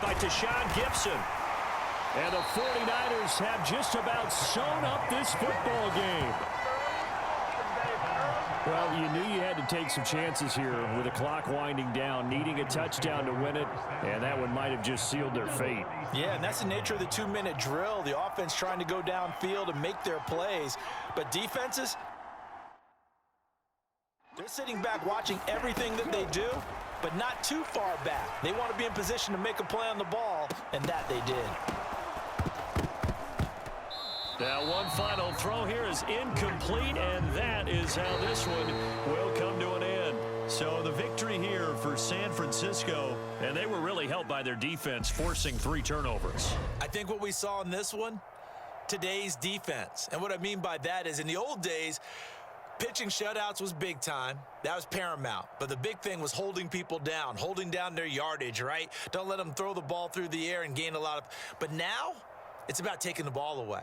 by Tashawn Gibson. And the 49ers have just about sewn up this football game. Well, you knew you had to take some chances here with the clock winding down, needing a touchdown to win it, and that one might have just sealed their fate. Yeah, and that's the nature of the 2-minute drill. The offense trying to go downfield and make their plays, but defenses, they're sitting back watching everything that they do, but not too far back. They want to be in position to make a play on the ball, and that they did. Now one final throw here is incomplete, and that is how this one will come to an end. So the victory here for San Francisco, and they were really helped by their defense, forcing 3 turnovers. I think what we saw in this one, today's defense. And what I mean by that is in the old days, pitching shutouts was big time. That was paramount. But the big thing was holding people down, holding down their yardage, right? Don't let them throw the ball through the air and gain a lot of. But now, it's about taking the ball away.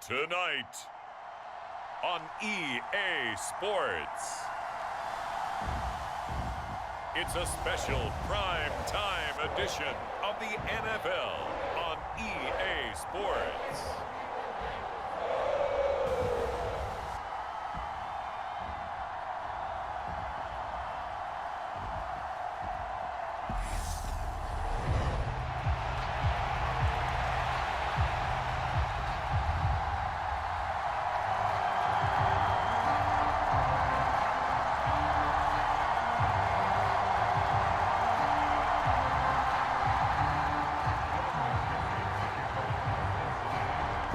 Tonight on EA Sports, it's a special prime time edition of the NFL on EA Sports.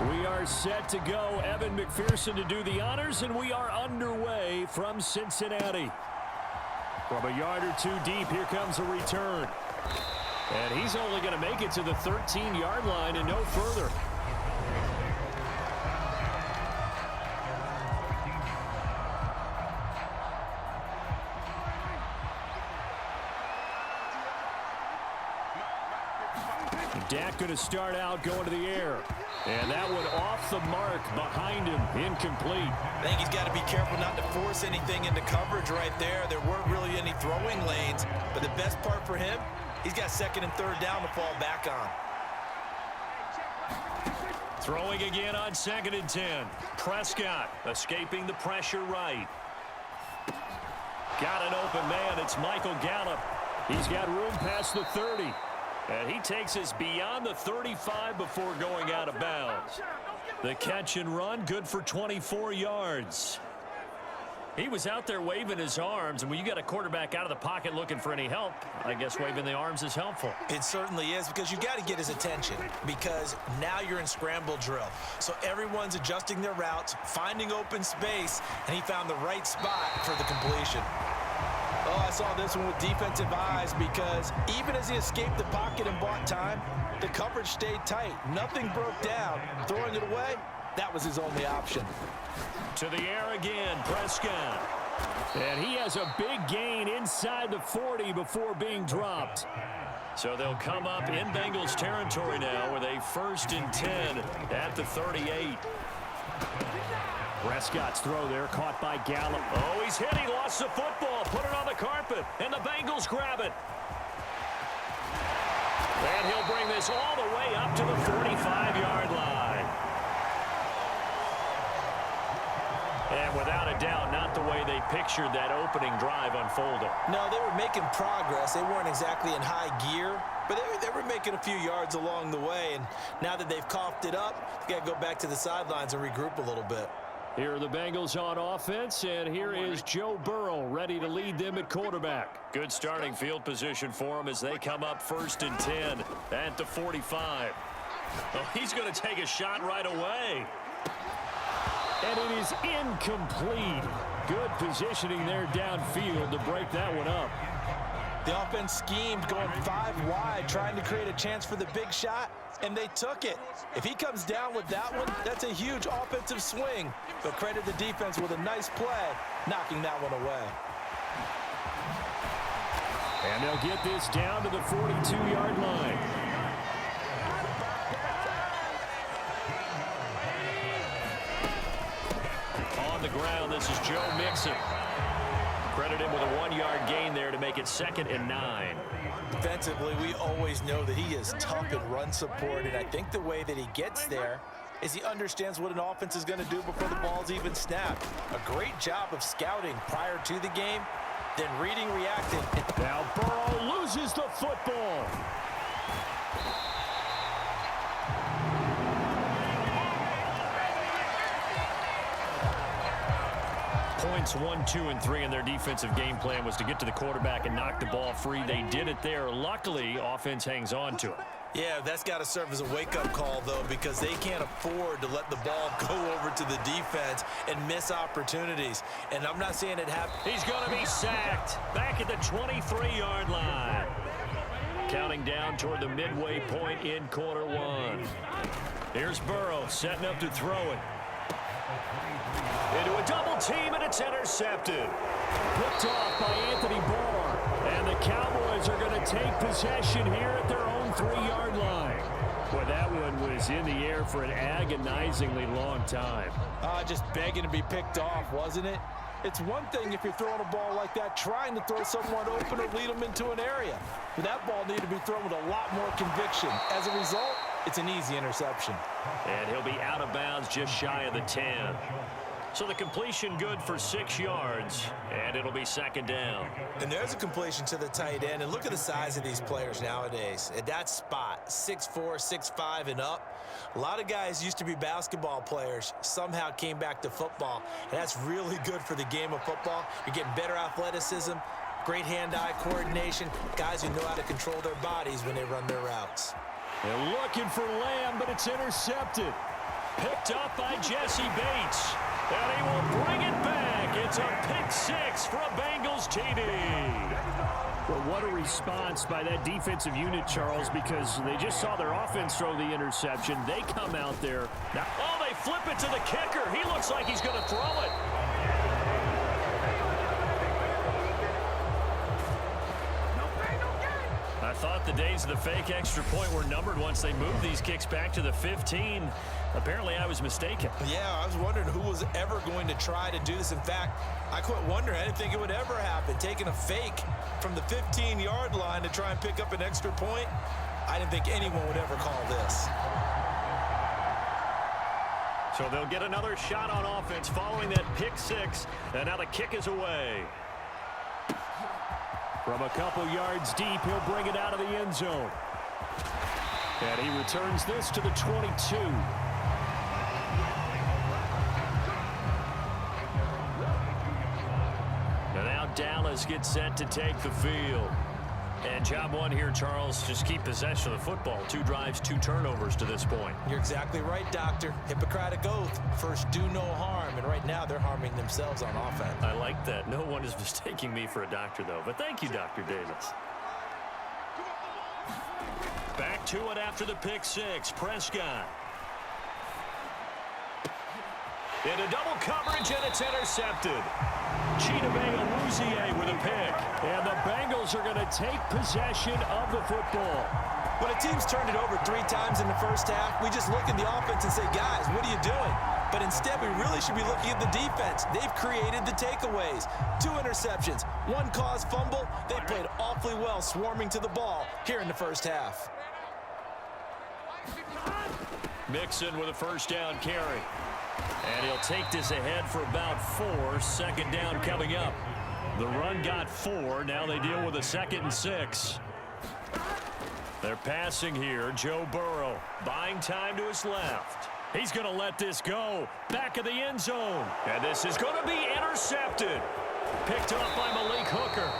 We are set to go. Evan McPherson to do the honors, and we are underway from Cincinnati. From a yard or 2 deep, here comes a return. And he's only going to make it to the 13-yard line and no further. Dak going to start out going to the air. And that one off the mark behind him, incomplete. I think he's got to be careful not to force anything into coverage right there. There weren't really any throwing lanes, but the best part for him, he's got 2nd and 3rd down to fall back on. Throwing again on 2nd and 10. Prescott escaping the pressure right. Got an open man. It's Michael Gallup. He's got room past the 30. And he takes us beyond the 35 before going out of bounds. The catch and run, good for 24 yards. He was out there waving his arms, and when you got a quarterback out of the pocket looking for any help, I guess waving the arms is helpful. It certainly is, because you got to get his attention, because now you're in scramble drill. So everyone's adjusting their routes, finding open space, and he found the right spot for the completion. Oh, I saw this one with defensive eyes, because even as he escaped the pocket and bought time, the coverage stayed tight. Nothing broke down. Throwing it away, that was his only option. To the air again, Prescott. And he has a big gain inside the 40 before being dropped. So they'll come up in Bengals territory now with a 1st and 10 at the 38. Prescott's throw there caught by Gallup. Oh, he's hit. He lost the football. Put it on the carpet. And the Bengals grab it. And he'll bring this all the way up to the 45-yard line. And without a doubt, not the way they pictured that opening drive unfolding. No, they were making progress. They weren't exactly in high gear, but they were making a few yards along the way. And now that they've coughed it up, they got to go back to the sidelines and regroup a little bit. Here are the Bengals on offense, and here is Joe Burrow ready to lead them at quarterback. Good starting field position for him as they come up 1st and 10 at the 45. Well, he's going to take a shot right away. And it is incomplete. Good positioning there downfield to break that one up. The offense schemed going 5 wide, trying to create a chance for the big shot, and they took it. If he comes down with that one, that's a huge offensive swing. But credit the defense with a nice play, knocking that one away. And they'll get this down to the 42-yard line. On the ground, this is Joe Mixon. Credit him with a 1-yard gain there to make it 2nd and 9. Defensively, we always know that he is tough in run support, and I think the way that he gets there is he understands what an offense is going to do before the ball's even snapped. A great job of scouting prior to the game, then reading, reacting. Now Burrow loses the football. Points 1, 2, and 3 in their defensive game plan was to get to the quarterback and knock the ball free. They did it there. Luckily, offense hangs on to it. Yeah, that's got to serve as a wake-up call, though, because they can't afford to let the ball go over to the defense and miss opportunities. And I'm not saying it happened. He's going to be sacked back at the 23-yard line. Counting down toward the midway point in quarter 1. Here's Burrow setting up to throw it. Into a double team, and it's intercepted. Picked off by Anthony Barr. And the Cowboys are going to take possession here at their own 3-yard line. Boy, that one was in the air for an agonizingly long time. Just begging to be picked off, wasn't it? It's one thing if you're throwing a ball like that, trying to throw someone open or lead them into an area. But that ball needed to be thrown with a lot more conviction. As a result, it's an easy interception. And he'll be out of bounds just shy of the 10. So the completion good for 6 yards, and it'll be 2nd down. And there's a completion to the tight end. And look at the size of these players nowadays. At that spot, 6'4", 6'5", and up. A lot of guys used to be basketball players, somehow came back to football. And that's really good for the game of football. You're getting better athleticism, great hand-eye coordination, guys who know how to control their bodies when they run their routes. They're looking for Lamb, but it's intercepted. Picked up by Jesse Bates. And he will bring it back. It's a pick 6 for a Bengals TD. Well, what a response by that defensive unit, Charles, because they just saw their offense throw the interception. They come out there. Now, oh, they flip it to the kicker. He looks like he's going to throw it. I thought the days of the fake extra point were numbered once they moved these kicks back to the 15. Apparently, I was mistaken. Yeah, I was wondering who was ever going to try to do this. In fact, I quit wondering. I didn't think it would ever happen. Taking a fake from the 15-yard line to try and pick up an extra point, I didn't think anyone would ever call this. So they'll get another shot on offense following that pick 6, and now the kick is away. From a couple yards deep, he'll bring it out of the end zone. And he returns this to the 22. offense gets set to take the field. And job one here, Charles, just keep possession of the football. 2 drives, 2 turnovers to this point. You're exactly right, Doctor. Hippocratic oath. First, do no harm. And right now, they're harming themselves on offense. I like that. No one is mistaking me for a doctor, though. But thank you, Dr. Davis. Back to it after the pick 6. Prescott. Into double coverage, and it's intercepted. Chidobe Awuzie with a pick. And the Bengals are going to take possession of the football. When a team's turned it over 3 times in the first half, we just look at the offense and say, guys, what are you doing? But instead, we really should be looking at the defense. They've created the takeaways. 2 interceptions, 1 caused fumble. They played awfully well swarming to the ball here in the first half. Mixon with a first down carry. And he'll take this ahead for about 4. Second down coming up. The run got 4. Now they deal with a 2nd and 6. They're passing here. Joe Burrow buying time to his left. He's going to let this go. Back of the end zone. And this is going to be intercepted. Picked up by Malik Hooker.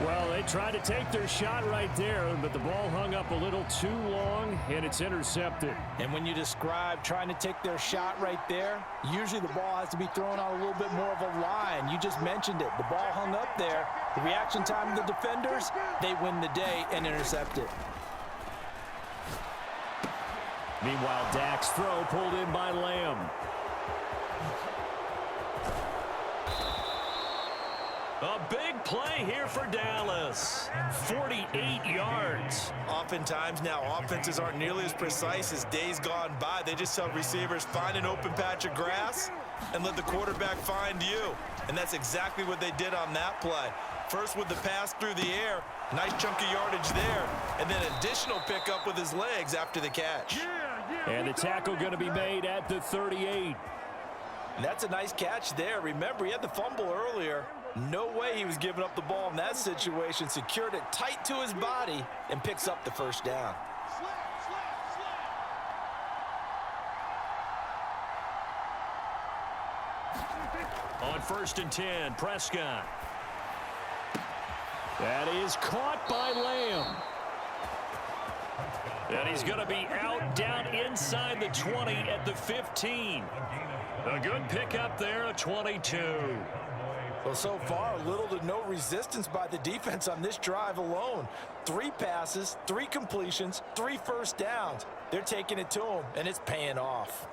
Well, they tried to take their shot right there, but the ball hung up a little too long, and it's intercepted. And when you describe trying to take their shot right there, usually the ball has to be thrown out a little bit more of a line. You just mentioned it. The ball hung up there. The reaction time of the defenders, they win the day and intercept it. Meanwhile, Dak's throw pulled in by Lamb. A big play here for Dallas. 48 yards. Oftentimes now, offenses aren't nearly as precise as days gone by. They just tell receivers, find an open patch of grass and let the quarterback find you. And that's exactly what they did on that play. First with the pass through the air, nice chunk of yardage there, and then additional pickup with his legs after the catch. And the tackle going to be made at the 38. And that's a nice catch there. Remember, he had the fumble earlier. No way he was giving up the ball in that situation. Secured it tight to his body and picks up the first down. On 1st and 10, Prescott. That is caught by Lamb. And he's going to be out down inside the 20 at the 15. A good pickup there, a 22. Well, so far, little to no resistance by the defense on this drive alone. 3 passes, 3 completions, 3 first downs. They're taking it to him, and it's paying off.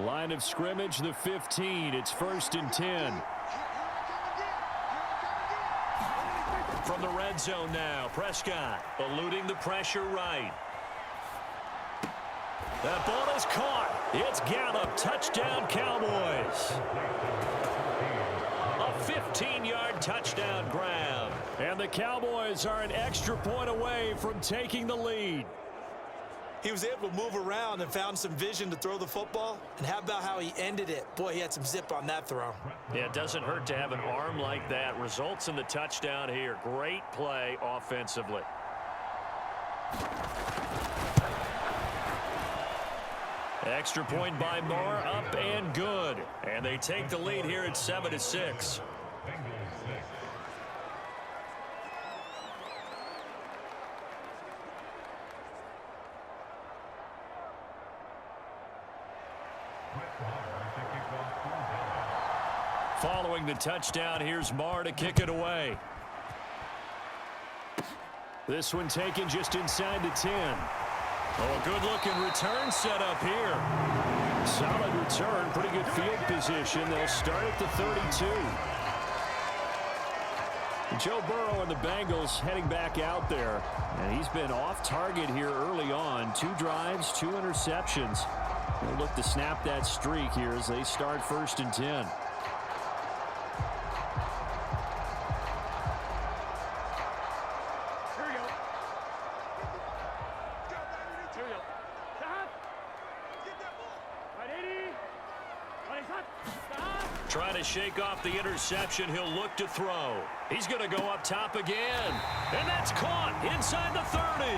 Line of scrimmage, the 15. It's 1st and 10. From the red zone now, Prescott eluding the pressure right. That ball is caught. It's Gallup. Touchdown, Cowboys. A 15-yard touchdown grab. And the Cowboys are an extra point away from taking the lead. He was able to move around and found some vision to throw the football. And how about how he ended it? Boy, he had some zip on that throw. Yeah, it doesn't hurt to have an arm like that. Results in the touchdown here. Great play offensively. Extra point by Moore, up and good. And they take the lead here at 7-6. Following the touchdown, here's Marr to kick it away. This one taken just inside the 10. Oh, a good-looking return set up here. Solid return, pretty good field position. They'll start at the 32. Joe Burrow and the Bengals heading back out there. And he's been off target here early on. 2 drives, 2 interceptions. They'll look to snap that streak here as they start 1st and 10. Trying to shake off the interception. He'll look to throw. He's going to go up top again. And that's caught inside the 30.